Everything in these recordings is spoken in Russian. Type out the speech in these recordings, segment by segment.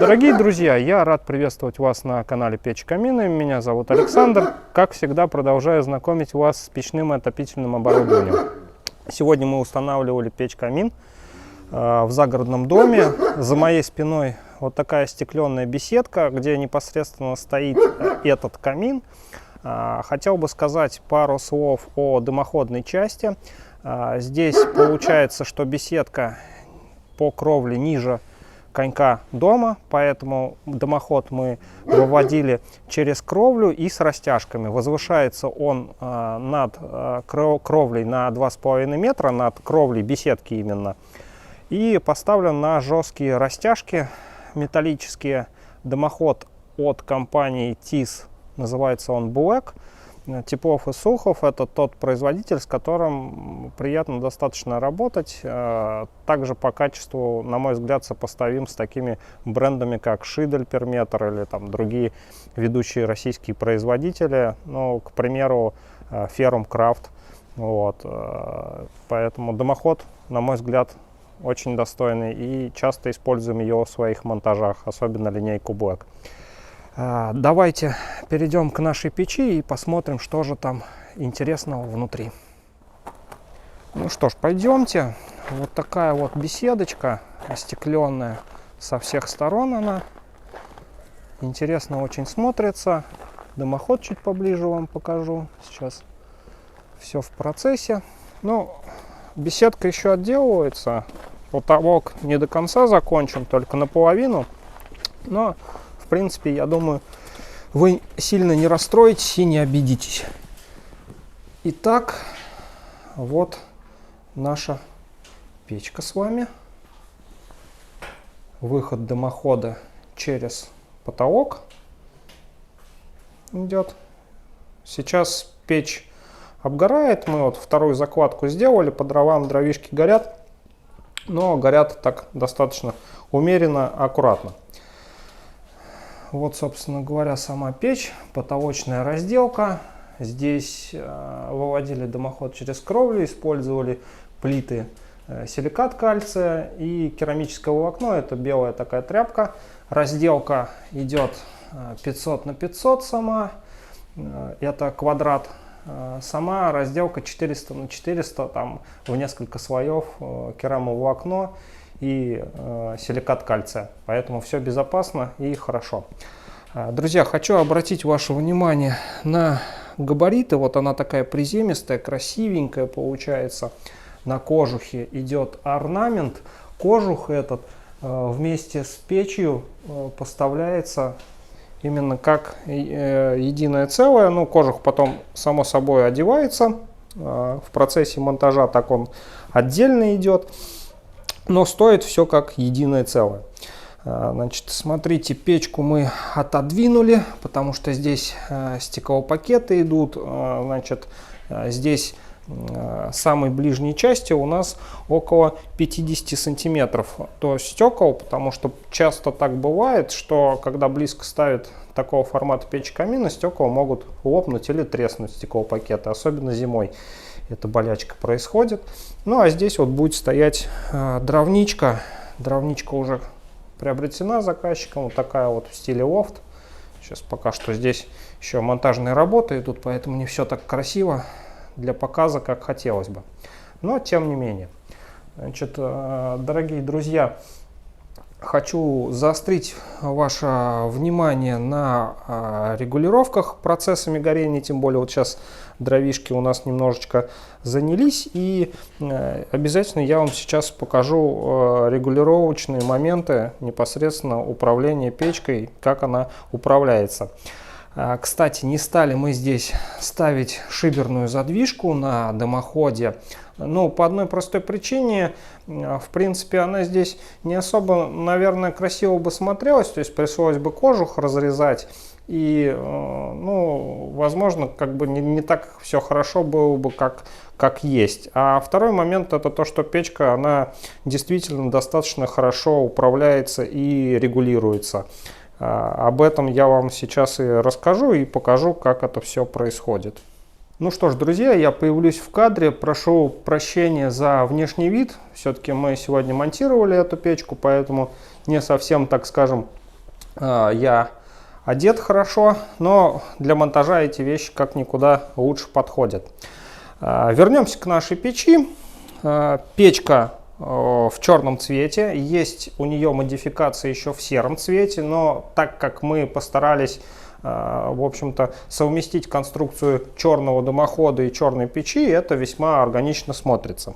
Дорогие друзья, я рад приветствовать вас на канале Печь Камины. Меня зовут Александр. Как всегда, продолжаю знакомить вас с печным и отопительным оборудованием. Сегодня мы устанавливали печь-камин в загородном доме. За моей спиной вот такая стеклянная беседка, где непосредственно стоит этот камин. Хотел бы сказать пару слов о дымоходной части. Здесь получается, что беседка по кровле ниже конька дома, поэтому дымоход мы выводили через кровлю и с растяжками. Возвышается он над кровлей на 2,5 метра, над кровлей беседки именно. И поставлен на жесткие растяжки металлические. Дымоход от компании TIS, называется он Black. Теплов и Сухов — это тот производитель, с которым приятно достаточно работать. Также по качеству, на мой взгляд, сопоставим с такими брендами, как Шидель, Перметр или там другие ведущие российские производители. Ну, к примеру, Ferrum Craft. Вот. Поэтому дымоход, на мой взгляд, очень достойный, и часто используем ее в своих монтажах, особенно линейку Black. Давайте перейдем к нашей печи и посмотрим, что же там интересного внутри. Ну что ж, пойдемте. Вот такая вот беседочка остекленная, со всех сторон она. Интересно очень смотрится. Дымоход чуть поближе вам покажу. Сейчас все в процессе. Ну, беседка еще отделывается. Потолок не до конца закончен, только наполовину. Но в принципе, я думаю, вы сильно не расстроитесь и не обидитесь. Итак, вот наша печка с вами. Выход дымохода через потолок идет. Сейчас печь обгорает. Мы вот вторую закладку сделали. По дровам дровишки горят. Но горят так достаточно умеренно, аккуратно. Вот, собственно говоря, сама печь, потолочная разделка. Здесь выводили дымоход через кровлю, использовали плиты силикат кальция и керамическое волокно. Это белая такая тряпка. Разделка идет 500 на 500 сама. Это квадрат. Сама разделка 400 на 400, там в несколько слоев керамоволокно и силикат кальция, поэтому все безопасно и хорошо. Друзья, хочу обратить ваше внимание на габариты. Вот она такая приземистая, красивенькая получается. На кожухе идет орнамент. Кожух этот вместе с печью поставляется именно как единое целое. Ну, кожух потом само собой одевается в процессе монтажа, так он отдельно идет. Но стоит все как единое целое. Значит, смотрите, печку мы отодвинули, потому что здесь стеклопакеты идут. Значит, здесь самой ближней части у нас около 50 сантиметров до стекол, потому что часто так бывает, что когда близко ставят такого формата печь-камина, стекла могут лопнуть или треснуть стеклопакеты, особенно зимой. Эта болячка происходит. Ну а здесь вот будет стоять дровничка. Дровничка уже приобретена заказчиком. Вот такая вот в стиле лофт. Сейчас пока что здесь еще монтажные работы идут, поэтому не все так красиво для показа, как хотелось бы. Но тем не менее. Значит, дорогие друзья, хочу заострить ваше внимание на регулировках процессами горения, тем более вот сейчас дровишки у нас немножечко занялись, и обязательно я вам сейчас покажу регулировочные моменты непосредственно управления печкой, как она управляется. Кстати, не стали мы здесь ставить шиберную задвижку на дымоходе. Ну, по одной простой причине, в принципе, она здесь не особо, наверное, красиво бы смотрелась, то есть пришлось бы кожух разрезать, и, ну, возможно, как бы не так все хорошо было бы, как есть. А второй момент — это то, что печка, она действительно достаточно хорошо управляется и регулируется. Об этом я вам сейчас и расскажу, и покажу, как это все происходит. Ну что ж, друзья, я появлюсь в кадре. Прошу прощения за внешний вид. Все-таки мы сегодня монтировали эту печку, поэтому не совсем, так скажем, я одет хорошо, но для монтажа эти вещи как никуда лучше подходят. Вернемся к нашей печи. Печка в черном цвете, есть у нее модификация еще в сером цвете, но так как мы постарались, в общем-то, совместить конструкцию черного дымохода и черной печи, это весьма органично смотрится.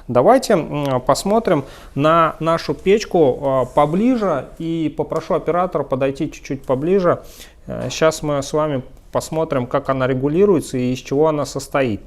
Давайте посмотрим на нашу печку поближе и попрошу оператора подойти чуть-чуть поближе. Сейчас мы с вами посмотрим, как она регулируется и из чего она состоит.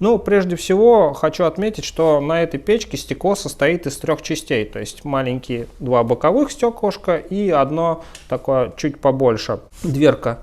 Ну, прежде всего, хочу отметить, что на этой печке стекло состоит из 3 частей. То есть маленькие 2 боковых стеклышка и одно такое чуть побольше. Дверка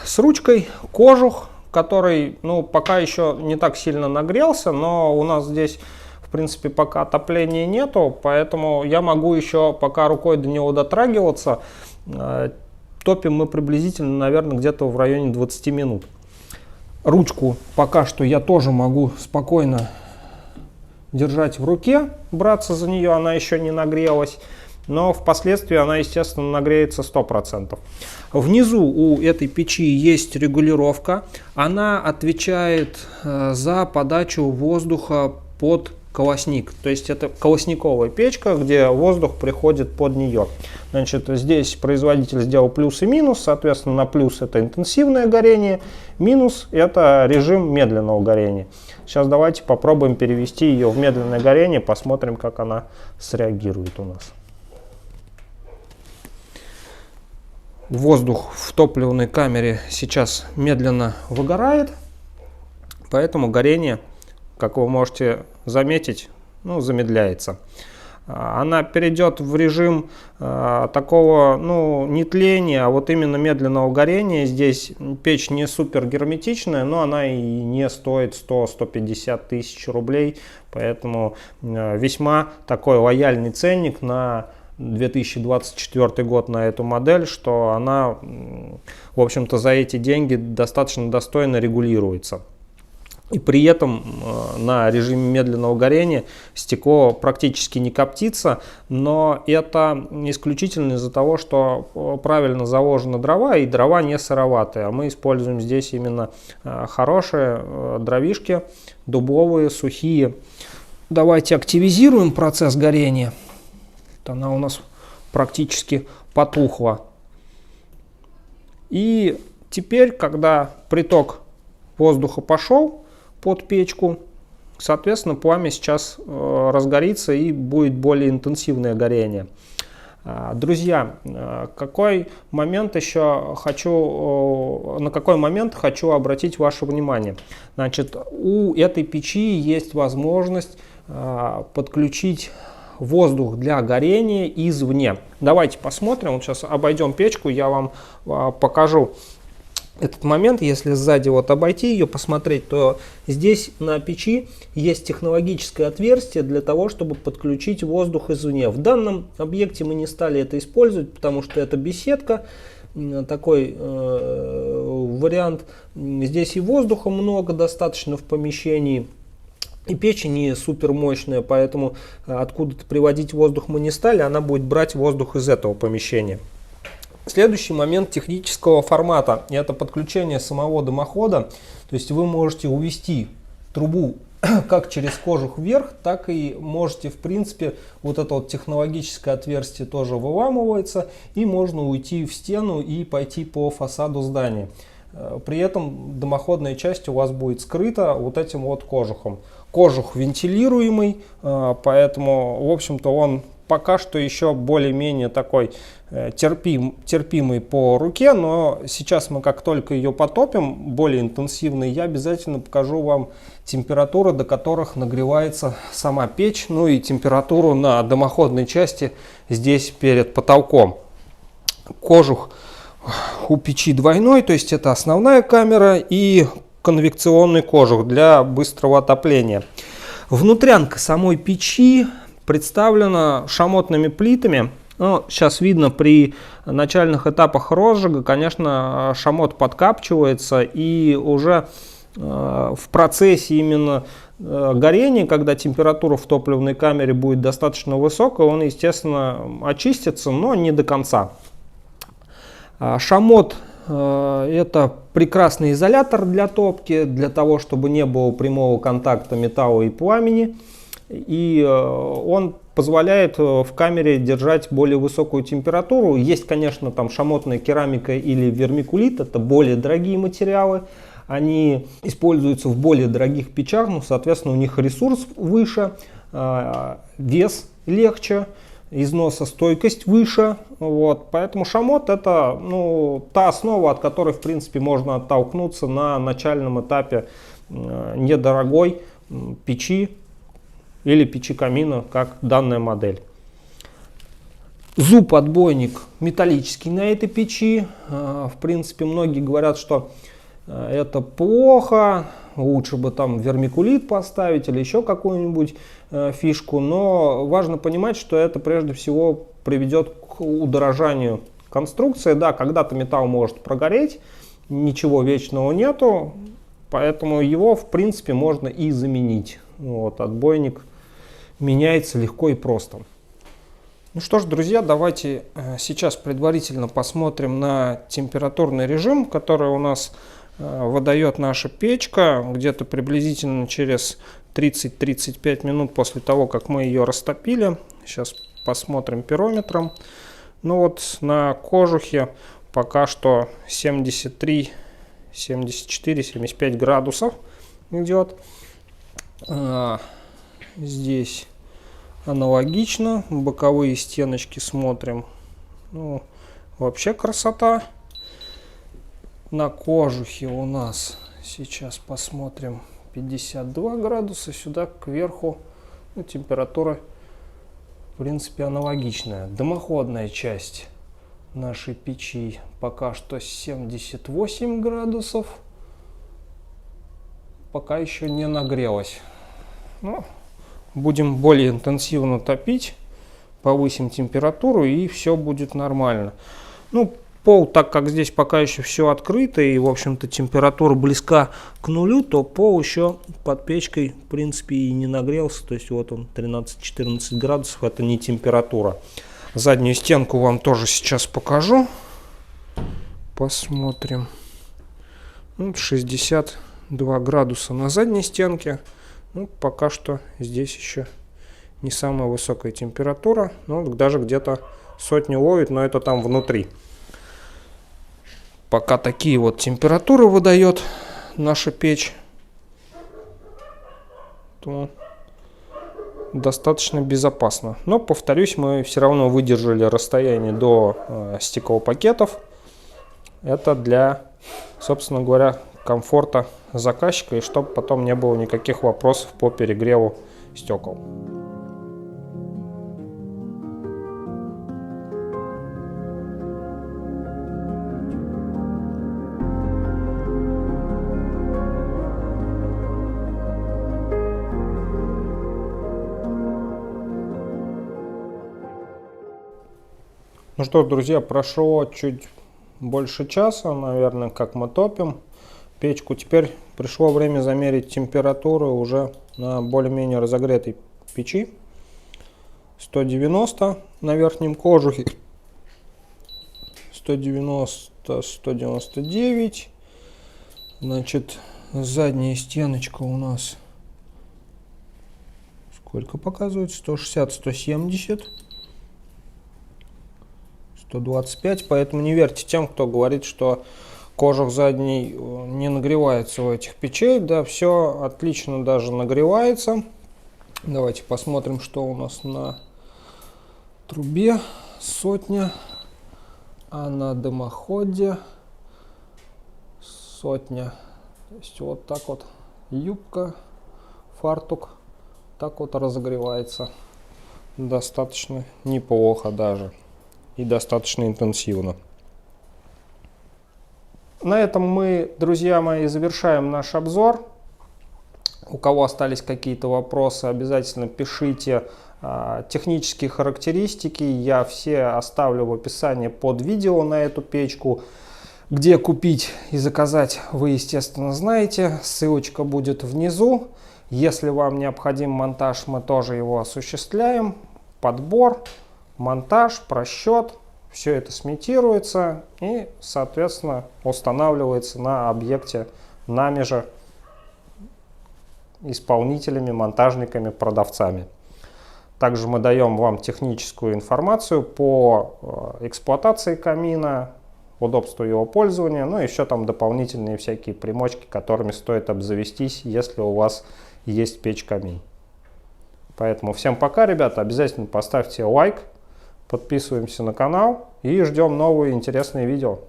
с ручкой, кожух, который, ну, пока еще не так сильно нагрелся, но у нас здесь, в принципе, пока отопления нету, поэтому я могу еще пока рукой до него дотрагиваться. Топим мы приблизительно, наверное, где-то в районе 20 минут. Ручку пока что я тоже могу спокойно держать в руке, браться за нее, она еще не нагрелась, но впоследствии она, естественно, нагреется 100%. Внизу у этой печи есть регулировка, она отвечает за подачу воздуха под колосник, то есть это колосниковая печка, где воздух приходит под нее. Значит, здесь производитель сделал плюс и минус, соответственно, на плюс это интенсивное горение, минус это режим медленного горения. Сейчас давайте попробуем перевести ее в медленное горение, посмотрим, как она среагирует у нас. Воздух в топливной камере сейчас медленно выгорает, поэтому горение, как вы можете заметить, ну, замедляется. Она перейдет в режим такого, ну, не тления, а вот именно медленного горения. Здесь печь не супер герметичная, но она и не стоит 100-150 тысяч рублей, поэтому весьма такой лояльный ценник на 2024 год на эту модель, что она, в общем-то, за эти деньги достаточно достойно регулируется. И при этом на режиме медленного горения стекло практически не коптится, но это исключительно из-за того, что правильно заложены дрова, и дрова не сыроватые. А мы используем здесь именно хорошие дровишки, дубовые, сухие. Давайте активизируем процесс горения. Вот она у нас практически потухла. И теперь, когда приток воздуха пошел под печку, соответственно, пламя сейчас разгорится и будет более интенсивное горение. Друзья, на какой момент хочу обратить ваше внимание. Значит, у этой печи есть возможность подключить воздух для горения извне. Давайте посмотрим. Вот сейчас обойдем печку, я вам покажу этот момент. Если сзади вот обойти ее, посмотреть, то здесь на печи есть технологическое отверстие для того, чтобы подключить воздух извне. В данном объекте мы не стали это использовать, потому что это беседка, такой вариант. Здесь и воздуха много достаточно в помещении, и печь не супер мощная, поэтому откуда-то приводить воздух мы не стали, она будет брать воздух из этого помещения. Следующий момент технического формата – это подключение самого дымохода. То есть вы можете увести трубу как через кожух вверх, так и можете, в принципе, вот это вот технологическое отверстие тоже выламывается, и можно уйти в стену и пойти по фасаду здания. При этом дымоходная часть у вас будет скрыта вот этим вот кожухом. Кожух вентилируемый, поэтому, в общем-то, он пока что еще более-менее такой терпимый по руке, но сейчас мы, как только ее потопим более интенсивно, я обязательно покажу вам температуры, до которых нагревается сама печь, ну и температуру на дымоходной части здесь перед потолком. Кожух у печи двойной, то есть это основная камера и конвекционный кожух для быстрого отопления. Внутрянка самой печи представлена шамотными плитами. Ну, сейчас видно, при начальных этапах розжига, конечно, шамот подкапчивается, и уже в процессе именно горения, когда температура в топливной камере будет достаточно высокая, он, естественно, очистится, но не до конца. Шамот это прекрасный изолятор для топки, для того, чтобы не было прямого контакта металла и пламени. И он позволяет в камере держать более высокую температуру. Есть, конечно, там шамотная керамика или вермикулит, это более дорогие материалы. Они используются в более дорогих печах, но, соответственно, у них ресурс выше, вес легче, износостойкость выше. Вот. Поэтому шамот это та основа, от которой, в принципе, можно оттолкнуться на начальном этапе недорогой печи или печи камина, как данная модель. Зуб-отбойник металлический на этой печи. В принципе, многие говорят, что это плохо, лучше бы там вермикулит поставить или еще какую-нибудь фишку. Но важно понимать, что это прежде всего приведет к удорожанию конструкции. Да, когда-то металл может прогореть, ничего вечного нету, поэтому его в принципе можно и заменить. Вот, отбойник меняется легко и просто. Ну что ж, друзья, давайте сейчас предварительно посмотрим на температурный режим, который у нас выдает наша печка где-то приблизительно через 30-35 минут после того, как мы ее растопили. Сейчас посмотрим пирометром. Ну вот на кожухе пока что 73, 74, 75 градусов идет. Здесь аналогично. Боковые стеночки смотрим. Ну, вообще красота. На кожухе у нас сейчас посмотрим 52 градуса. Сюда кверху температура в принципе аналогичная. Дымоходная часть нашей печи пока что 78 градусов. Пока еще не нагрелась. Но будем более интенсивно топить, повысим температуру и все будет нормально. Ну, пол, так как здесь пока еще все открыто и, в общем-то, температура близка к нулю, то пол еще под печкой, в принципе, и не нагрелся. То есть вот он 13-14 градусов, это не температура. Заднюю стенку вам тоже сейчас покажу. Посмотрим. 62 градуса на задней стенке. Ну, пока что здесь еще не самая высокая температура. Ну, даже где-то сотню ловит, но это там внутри. Пока такие вот температуры выдает наша печь, то достаточно безопасно. Но, повторюсь, мы все равно выдержали расстояние до стеклопакетов. Это для, собственно говоря, комфорта заказчика и чтобы потом не было никаких вопросов по перегреву стекол. Ну что, друзья, прошло чуть больше часа, наверное, как мы топим печку. Теперь пришло время замерить температуру уже на более-менее разогретой печи. 190 на верхнем кожухе, 190, 199. Значит, задняя стеночка у нас сколько показывает? 160, 170. 125, поэтому не верьте тем, кто говорит, что кожух задний не нагревается у этих печей. Да, все отлично даже нагревается. Давайте посмотрим, что у нас на трубе. Сотня, а на дымоходе сотня. То есть вот так вот юбка, фартук так вот разогревается. Достаточно неплохо даже. И достаточно интенсивно. На этом мы, друзья мои, завершаем наш обзор. У кого остались какие-то вопросы, обязательно пишите. Технические характеристики я все оставлю в описании под видео на эту печку. Где купить и заказать, вы, естественно, знаете. Ссылочка будет внизу. Если вам необходим монтаж, мы тоже его осуществляем. Подбор, монтаж, просчет, Все это сметируется и, соответственно, устанавливается на объекте нами же исполнителями, монтажниками, продавцами. Также мы даем вам техническую информацию по эксплуатации камина, удобству его пользования, ну и еще там дополнительные всякие примочки, которыми стоит обзавестись, если у вас есть печь-камин. Поэтому всем пока, ребята, обязательно поставьте лайк, подписываемся на канал и ждем новые интересные видео.